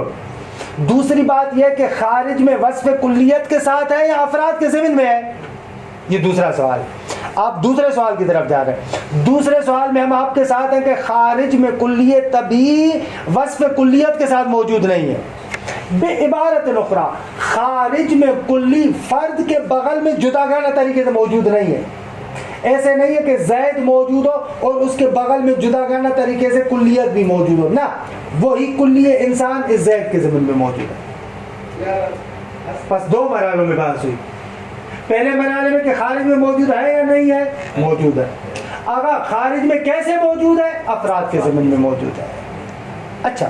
دوسری بات یہ کہ خارج میں وصف کلیت کے ساتھ ہے یا افراد کے ضمن میں ہے, یہ دوسرا سوال. آپ دوسرے سوال کی طرف جا رہے ہیں. دوسرے سوال میں ہم آپ کے ساتھ ہیں کہ خارج میں کلیت طبیعی وصف کلیت کے ساتھ موجود نہیں ہے. بے عبارت اخرى خارج میں کلی فرد کے بغل میں جداگانہ طریقے سے موجود نہیں ہے. ایسے نہیں ہے کہ زید موجود ہو اور اس کے بغل میں جداگانہ طریقے سے کلیت بھی موجود ہو, نہ, وہی کلی انسان اس زید کے ضمن میں موجود ہے. بس دو مرحلوں میں بات ہوئی. پہلے مرحلے میں کہ خارج میں موجود ہے یا نہیں ہے, موجود ہے. آگا خارج میں کیسے موجود ہے, افراد کے ضمن میں موجود ہے. اچھا,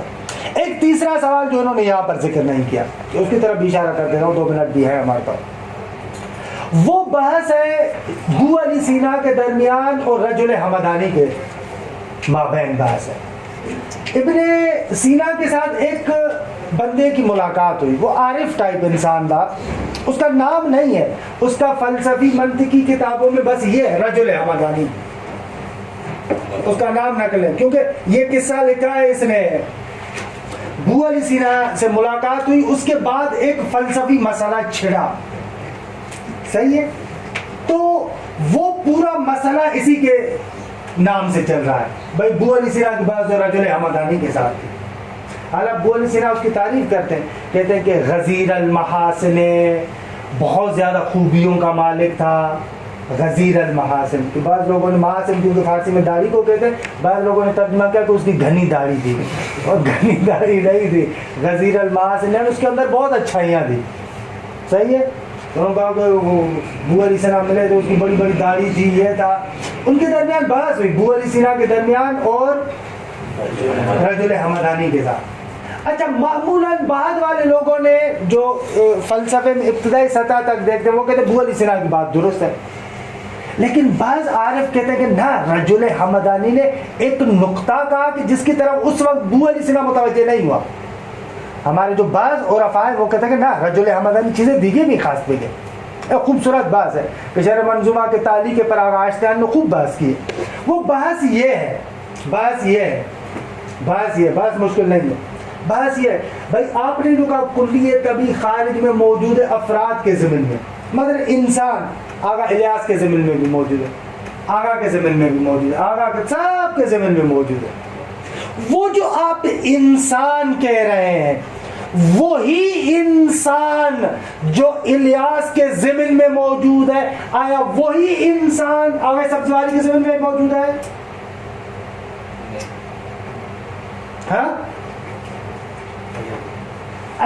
ایک تیسرا سوال جو انہوں نے یہاں پر ذکر نہیں کیا, اس کی طرف بھی اشارہ کر دے رہا ہوں, 2 منٹ بھی ہے ہمارے پاس. وہ بحث ہے ابو علی سینا کے درمیان اور رجل حمدانی کے مابین بحث ہے. ابن سینا کے ساتھ ایک بندے کی ملاقات ہوئی, وہ عارف ٹائپ انسان تھا, اس کا نام نہیں ہے, اس کا فلسفی منطقی کتابوں میں بس یہ ہے رجل حمدانی, اس کا نام نقل ہے, کیونکہ یہ قصہ لکھا ہے اس نے. ابو علی سینا سے ملاقات ہوئی, اس کے بعد ایک فلسفی مسئلہ چھڑا, صحیح ہے, تو وہ پورا مسئلہ اسی کے نام سے چل رہا ہے. بھائی ابو علی سینا کی بات جو رجل حمدانی کے ساتھ تھی. حالانکہ ابو علی سینا اس کی تعریف کرتے ہیں, کہتے ہیں کہ غزیر المحاسن, بہت زیادہ خوبیوں کا مالک تھا. غزیر المحاسن, کہ بعض لوگوں نے محاسن کیونکہ فارسی میں داڑھی کو کہتے ہیں, بعض لوگوں نے ترجمہ کیا کہ اس کی گھنی داڑھی تھی, اور گھنی داڑھی نہیں تھی. غزیر المحاسن یعنی اس کے اندر بہت اچھائیاں تھی. صحیح ہے. انہوں نے کہا کہ ابو علی سینا ملے تو اس کی بڑی بڑی داڑھی تھی, یہ تھا. ان کے درمیان بحث ہوئی ابو علی سینا کے درمیان اور رجل حمدانی کے ساتھ. اچھا, معمولاً بعد والے لوگوں نے جو فلسفے میں ابتدائی سطح تک دیکھتے ہیں وہ کہتے ہیں ابو علی سینا کی بات درست ہے, لیکن بعض عارف کہتے ہیں کہ نہ, رجل حمدانی نے ایک نقطہ کہا کہ جس کی طرف اس وقت ابو علی سینا متوجہ نہیں ہوا. ہمارے جو بعض عرفاء ہیں وہ کہتے ہیں کہ نہ, رجل حمدانی چیزیں دیگے بھی خاص دیگے. ایک خوبصورت بحث ہے کہ شرح منظومہ کے تعلیق پر آغا آشتیان نے خوب بحث کی ہے. وہ بحث یہ ہے, بحث مشکل نہیں ہے. بحث یہ ہے بھائی, آپ نے جو کہا کلیت طبیعی خارج میں موجود ہے افراد کے ضمن میں, مگر انسان آغا الیاس کے ضمن میں بھی موجود ہے, آغا کے ضمن میں بھی موجود ہے, آغا کے سب کے ضمن میں موجود ہے. وہ جو آپ انسان کہہ رہے ہیں وہی انسان جو الیاس کے ضمن میں موجود ہے, آیا وہی انسان آغا سبز والی کے ضمن میں موجود ہے؟ ہاں,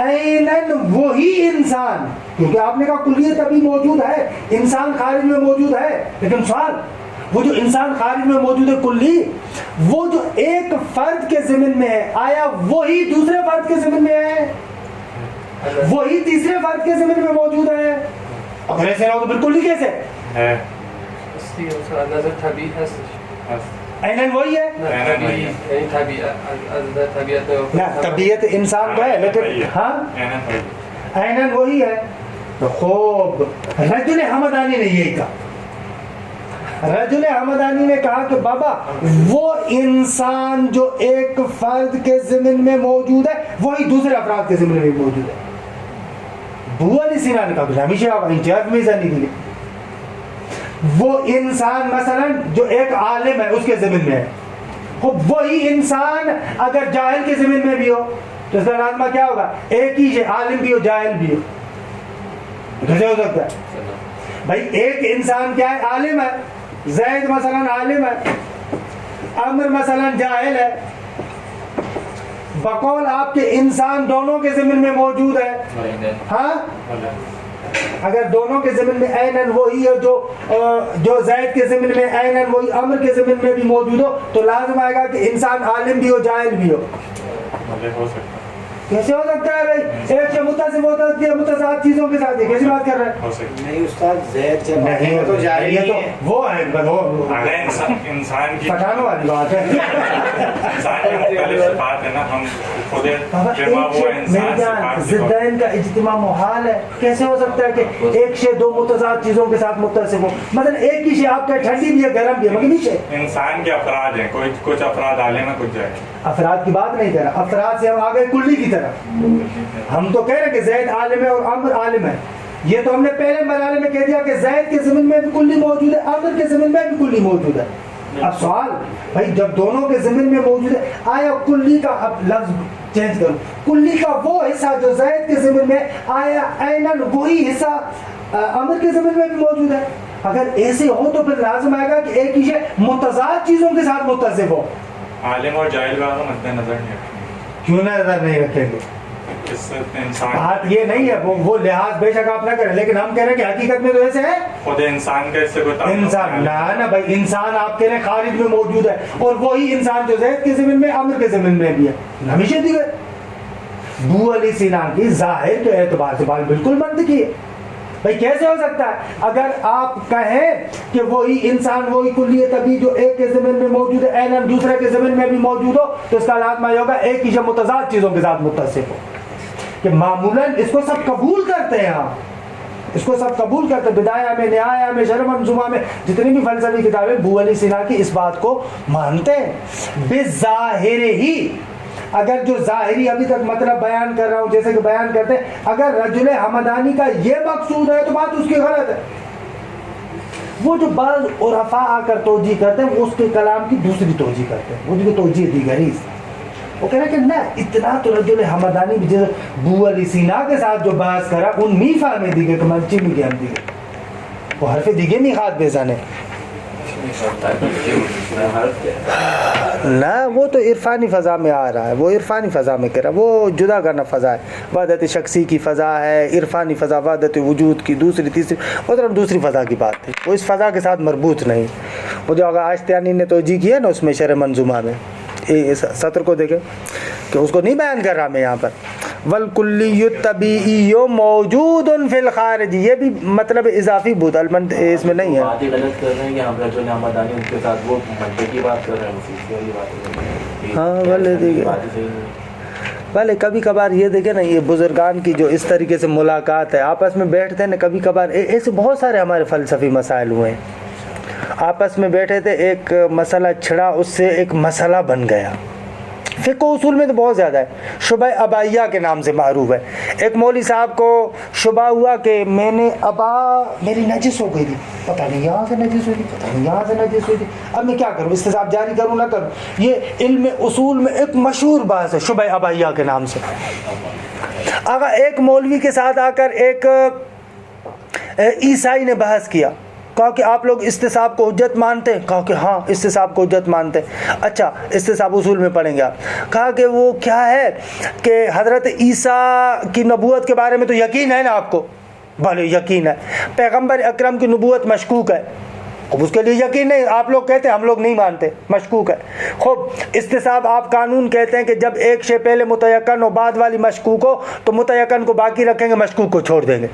اینن وہی انسان, کیونکہ آپ نے کہا کلیت ابھی موجود ہے, انسان خارج میں موجود ہے, لیکن سوال وہ جو انسان خارج میں موجود ہے کلی, وہ جو ایک فرد کے ضمن میں ہے, آیا وہی دوسرے فرد کے ضمن میں ہے, وہی تیسرے فرد کے ضمن میں موجود ہے؟ اگر ایسے رہو تو بالکل نہیں کیسے ہے. اصلی نظر طبیعی هستش. اینن وہی ہے. یعنی طبیعت نہ, طبیعت انسان تو ہے لیکن ہاں اینن وہی ہے. تو خوب, رجل حمدانی نے یہی کہا. رجل حمدانی نے کہا کہ بابا وہ انسان جو ایک فرد کے ضمن میں موجود ہے وہی دوسرے افراد کے ضمن میں بھی موجود ہے. ابو علی سینا نے کہا ہمیشہ انچارج میں نہیں دی. وہ انسان مثلا جو ایک عالم ہے اس کے ضمن میں ہے, وہی انسان اگر جاہل کے ضمن میں بھی ہو تو اس کا لازمہ کیا ہوگا, ایک ہی ہے, عالم بھی ہو جاہل بھی ہو. کیسے ہو سکتا ہے بھائی؟ ایک انسان کیا ہے, عالم ہے, زید مثلا عالم ہے, عمر مثلا جاہل ہے. بقول آپ کے انسان دونوں کے ضمن میں موجود ہے. ہاں, اگر دونوں کے ضمن میں عیناً وہی ہے جو زید کے ضمن میں عیناً وہی امر کے ضمن میں بھی موجود ہو تو لازم آئے گا کہ انسان عالم بھی ہو جاہل بھی ہو. کیسے ہو سکتا ہے بھائی؟ ایک سے متصف ہوتا ہے متصاد چیزوں کے ساتھ. کیسی بات کر رہے ہیں؟ نہیں استاد زید جب نہیں تو جاری یہ تو وہ ہے انسان کی پٹھانوں والی بات ہے. انسان کی مختلف صفات ہے نا, ہم خود میری جان ضدین کا اجتماع محال ہے. کیسے ہو سکتا ہے کہ ایک شے دو متضاد چیزوں کے ساتھ متصف ہو؟ مثلا ایک ہی شے آپ کا ٹھنڈی بھی ہے گرم بھی ہے مگر نہیں شے. انسان کے افراد ہیں, کچھ افراد عالم ہیں کچھ جاہل. افراد کی بات نہیں کر رہا, افراد سے ہم آ گئے کلی کی طرف. ہم تو کہہ رہے ہیں کہ زید عالم ہے اور عمر عالم ہے. یہ تو ہم نے پہلے مرحلے میں کہہ دیا کہ زید کے ضمن میں بھی کلی موجود ہے, عمر کے ضمن میں بھی کلی موجود ہے. اب سوال بھائی جب دونوں کے ضمن میں موجود ہے, آیا کلی کا, اب لفظ چینج کرو, کلی کا وہ حصہ جو زید کے ضمن میں, آیا عیناً وہی حصہ عمر کے ضمن میں بھی موجود ہے؟ اگر ایسے ہو تو پھر لازم آئے گا کہ ایک ہی شے متضاد چیزوں کے ساتھ متصف ہو. عالم اور جاہل کا مد نظر نہیں رکھیں. کیوں نظر نہیں رکھیں گے؟ بات یہ نہیں ہے, وہ لحاظ بے شک آپ نہ کریں, لیکن ہم کہہ رہے ہیں کہ حقیقت میں تو ایسے ہے. خود انسان کا اس سے کوئی تعلق انسان نہ بھائی, انسان آپ کہہ رہے ہیں خارج میں موجود ہے, اور وہی انسان جو زید کے ضمن میں عمر کے ضمن میں بھی ہے. ہمیشہ دیگر ابو علی سینا کی ظاہر کے اعتبار سے بات بالکل منطقی ہے. بھائی کیسے ہو سکتا ہے اگر آپ کہیں کہ وہی انسان وہی کلیہ طبیعی جو ایک کے ضمن میں موجود ہے عیناً دوسرے کے ضمن میں بھی موجود ہو, تو اس کا لازمہ یہ ہوگا ایک ہی شے متضاد چیزوں کے ساتھ متصف ہو. کہ معمولاً اس کو سب قبول کرتے ہیں, آپ اس کو سب قبول کرتے ہیں. بدایہ میں, نہایہ میں, شرح منظومہ میں جتنی بھی فلسفی کتابیں ابو علی سینا کی اس بات کو مانتے ہیں بظاہر ہی. اگر جو ظاہری ابھی تک مطلب بیان کر رہا ہوں جیسے کہ بیان کرتے ہیں, اگر رجل حمدانی کا یہ مقصود ہے تو بات اس کی غلط ہے. وہ جو بعض عرفاء آ کر توجیہ کرتے ہیں وہ اس کے کلام کی دوسری توجیہ کرتے ہیں, وہ جو توجیہ دیگری, وہ کہہ رہے کہ نہ اتنا تو رجل حمدانی بھی جیسے ابو علی سینا کے ساتھ جو بحث کرا ان میفا میں دیگے کہ منچی میں گیا دیگے وہ حرف دیگے نہیں خواہد بیزانے نہ, وہ تو عرفانی فضا میں آ رہا ہے, وہ عرفانی فضا میں کہہ رہا ہے, وہ جدا کرنا فضا ہے. وحدت شخصی کی فضا ہے, عرفانی فضا وحدت وجود کی دوسری تیسری وہ طرف دوسری فضا کی بات ہے, وہ اس فضا کے ساتھ مربوط نہیں. وہ جو آشتیانی نے توجیہ کیا نا اس میں شرح منظومہ میں سطر کو دیکھیں کہ اس کو نہیں بیان کر رہا میں یہاں پر. والکلی الطبیعی موجود فی الخارج, یہ بھی مطلب اضافی بود المنط اس میں نہیں ہے. بات ہی غلط کر رہے ہیں یہاں پر جو حمدانی ان کے ساتھ وہ منطق کی بات کر رہے ہیں, مفیدی والی بات کر رہے ہیں. ہاں بھلے دیکھیں بھلے کبھی کبھار یہ دیکھیں نا, یہ بزرگان کی جو اس طریقے سے ملاقات ہے, آپس میں بیٹھتے ہیں نا, کبھی کبھار ایسے بہت سارے ہمارے فلسفی مسائل ہوئے ہیں, آپس میں بیٹھے تھے, ایک مسئلہ چھڑا, اس سے ایک مسئلہ بن گیا. فقہ اصول میں تو بہت زیادہ ہے, شبہ ابائیہ کے نام سے معروف ہے. ایک مولوی صاحب کو شبہ ہوا کہ میں نے ابا میری نجس ہو گئی تھی, پتہ نہیں یہاں سے نجس ہوئی تھی, پتہ نہیں یہاں سے نجس ہوئی تھی, اب میں کیا کروں, استصحاب جاری کروں نہ کروں. یہ علم اصول میں ایک مشہور بحث ہے شبہ ابائیہ کے نام سے. اگر ایک مولوی کے ساتھ آ کر ایک عیسائی نے بحث کیا, کہا کہ آپ لوگ استصحاب کو حجت مانتے ہیں؟ کہا کہ ہاں استصحاب کو حجت مانتے ہیں. اچھا استصحاب اصول میں پڑھیں گے آپ. کہا کہ وہ کیا ہے کہ حضرت عیسیٰ کی نبوت کے بارے میں تو یقین ہے نا آپ کو؟ بھلے یقین ہے. پیغمبر اکرم کی نبوت مشکوک ہے, اب اس کے لیے یقین نہیں, آپ لوگ کہتے ہیں ہم لوگ نہیں مانتے, مشکوک ہے. خوب استصحاب آپ قانون کہتے ہیں کہ جب ایک شے پہلے متیقن ہو بعد والی مشکوک ہو تو متیقن کو باقی رکھیں گے, مشکوک کو چھوڑ دیں گے.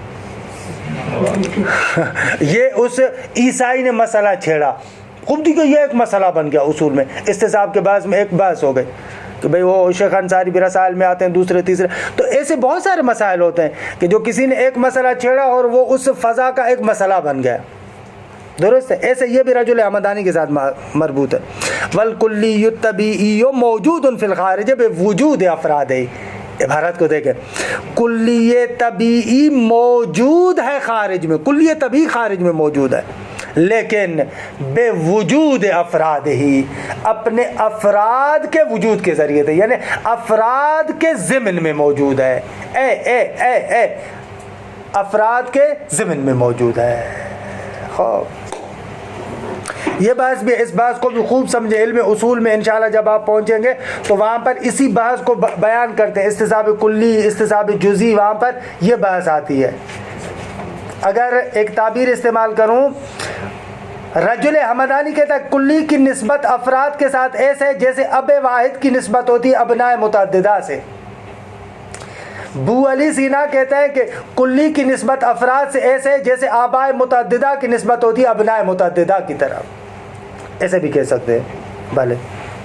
یہ اس عیسائی نے مسئلہ چھیڑا, خوب دیکھو یہ ایک مسئلہ بن گیا اصول میں. استصحاب کے بعد میں ایک بحث ہو گئی کہ بھئی وہ شیخ انصاری بھی رسائل میں آتے ہیں دوسرے تیسرے. تو ایسے بہت سارے مسائل ہوتے ہیں کہ جو کسی نے ایک مسئلہ چھیڑا اور وہ اس فضا کا ایک مسئلہ بن گیا. درست ہے. ایسے یہ بھی رجل حمدانی کے ساتھ مربوط ہے. والکلی الطبیعی موجود فی الخارج بوجود افراد. عبارت کو دیکھیں, کلیہ طبیعی موجود ہے خارج میں, کلیہ طبیعی خارج میں موجود ہے, لیکن بے وجود افراد ہی, اپنے افراد کے وجود کے ذریعے سے, یعنی افراد کے ضمن میں موجود ہے. اے افراد کے ضمن میں موجود ہے. خوب یہ بحث بھی, اس بحث کو بھی خوب سمجھے. علم اصول میں انشاءاللہ جب آپ پہنچیں گے تو وہاں پر اسی بحث کو بیان کرتے ہیں, استصحاب کلی, استصحاب جزئی, وہاں پر یہ بحث آتی ہے. اگر ایک تعبیر استعمال کروں، رجل ہمدانی کہتا ہے کلی کی نسبت افراد کے ساتھ ایسے ہے جیسے اب واحد کی نسبت ہوتی ہے ابناء متعددہ سے۔ بو علی سینا کہتے ہیں کہ کلی کی نسبت افراد سے ایسے ہے جیسے آباء متعددہ کی نسبت ہوتی ہے ابناء متعددہ کی طرف، ایسے بھی کہہ سکتے ہیں۔ بھلے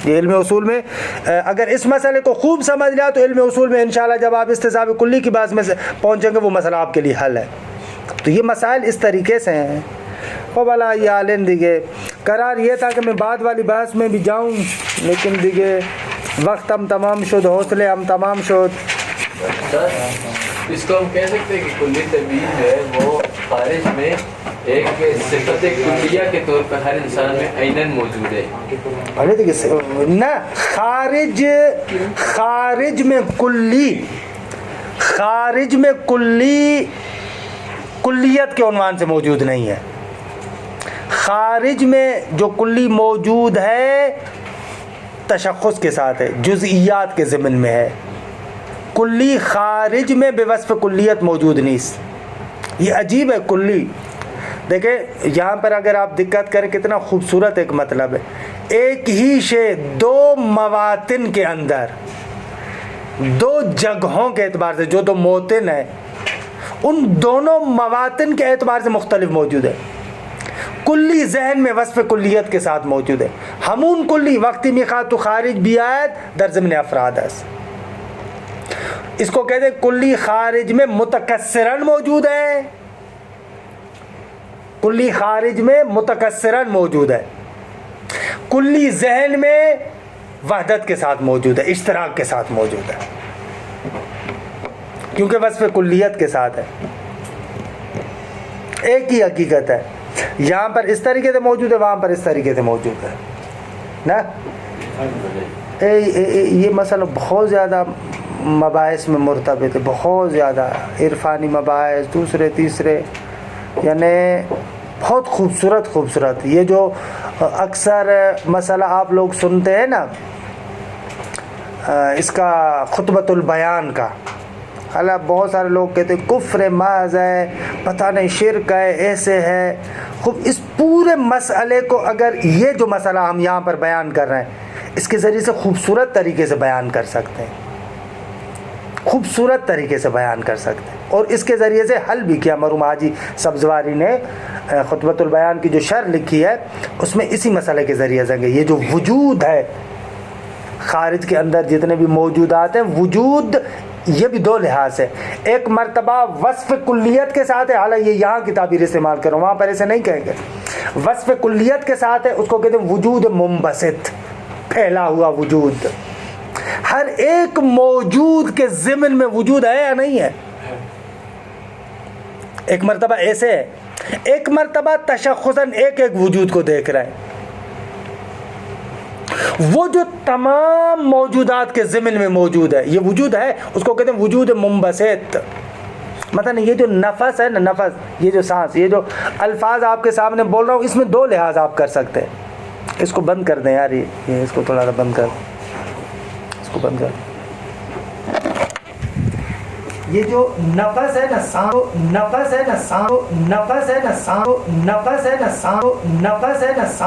یہ علم اصول میں اگر اس مسئلے کو خوب سمجھ لیا تو علم اصول میں انشاءاللہ جب آپ استضاف کلی کی بات میں سے پہنچیں گے وہ مسئلہ آپ کے لیے حل ہے۔ تو یہ مسائل اس طریقے سے ہیں۔ او بلا یہ عالم دیگے قرار یہ تھا کہ میں بعد والی بحث میں بھی جاؤں، لیکن دیگے وقت ہم تمام شد، حوصلے ہم تمام شد۔ اس کو ہم کہہ سکتے ہیں کہ کلی تبیین ہے وہ خارج میں ایک صفت کلیہ کے طور پر ہر انسان میں عیناً موجود ہے۔ ارے دیکھیے نہ خارج میں کلی کلیت کے عنوان سے موجود نہیں ہے۔ خارج میں جو کلی موجود ہے تشخص کے ساتھ ہے، جزئیات کے ضمن میں ہے۔ کلی خارج میں بے وصف کلیت موجود نہیں۔ یہ عجیب ہے کلی۔ دیکھیں یہاں پر اگر آپ دقت کریں کتنا خوبصورت ایک مطلب ہے، ایک ہی شے دو مواطن کے اندر، دو جگہوں کے اعتبار سے جو دو موطن ہیں ان دونوں مواطن کے اعتبار سے مختلف موجود ہے۔ کلی ذہن میں وصف کلیت کے ساتھ موجود ہے۔ ہمون کلی وقتی میقات خارج بھی آیت در ضمن افراد ہے۔ اس کو کہتے ہیں کلی خارج میں متکثرن موجود ہے، کلی خارج میں متکثرن موجود ہے، کلی ذہن میں وحدت کے ساتھ موجود ہے، اشتراک کے ساتھ موجود ہے، کیونکہ وصف کلیت کے ساتھ ہے۔ ایک ہی حقیقت ہے، یہاں پر اس طریقے سے موجود ہے، وہاں پر اس طریقے سے موجود ہے نا۔ یہ مسئلہ بہت زیادہ مباحث میں مرتبط ہے، بہت زیادہ عرفانی مباحث، دوسرے تیسرے، یعنی بہت خوبصورت۔ یہ جو اکثر مسئلہ آپ لوگ سنتے ہیں نا اس کا خطبۃ البیان کا، حالانکہ بہت سارے لوگ کہتے ہیں کفر محض ہے، پتہ نہیں شرک ہے، ایسے ہے۔ خوب اس پورے مسئلے کو اگر یہ جو مسئلہ ہم یہاں پر بیان کر رہے ہیں اس کے ذریعے سے خوبصورت طریقے سے بیان کر سکتے ہیں، خوبصورت طریقے سے بیان کر سکتے ہیں، اور اس کے ذریعے سے حل بھی کیا۔ مرحوم حاجی سبزواری نے خطبۃ البیان کی جو شرح لکھی ہے اس میں اسی مسئلے کے ذریعے سے یہ جو وجود ہے خارج کے اندر جتنے بھی موجودات ہیں، وجود یہ بھی دو لحاظ ہے۔ ایک مرتبہ وصف کلیت کے ساتھ ہے، حالانکہ یہ یہاں کی تعبیر استعمال کروں، وہاں پر ایسے نہیں کہیں گے۔ وصف کلیت کے ساتھ ہے، اس کو کہتے ہیں وجود منبسط، پھیلا ہوا وجود۔ ہر ایک موجود کے ضمن میں وجود ہے یا نہیں ہے؟ ایک مرتبہ ایسے ہے، ایک مرتبہ تشخصاً ایک وجود کو دیکھ رہے ہیں، وہ جو تمام موجودات کے ضمن میں موجود ہے، یہ وجود ہے، اس کو کہتے ہیں وجود منبسط۔ مثلا یہ جو نفس ہے نا، نفس، یہ جو سانس، یہ جو الفاظ آپ کے سامنے بول رہا ہوں، اس میں دو لحاظ آپ کر سکتے ہیں۔ اس کو بند کر دیں یار، یہ اس کو تھوڑا سا بند کر، اس کو بند کر۔ یہ جو نفس ہے نا سانس، نفس ہے نا سانس، نفس ہے نا سانس، نفس ہے نا سانس، نفس ہے نا سانس۔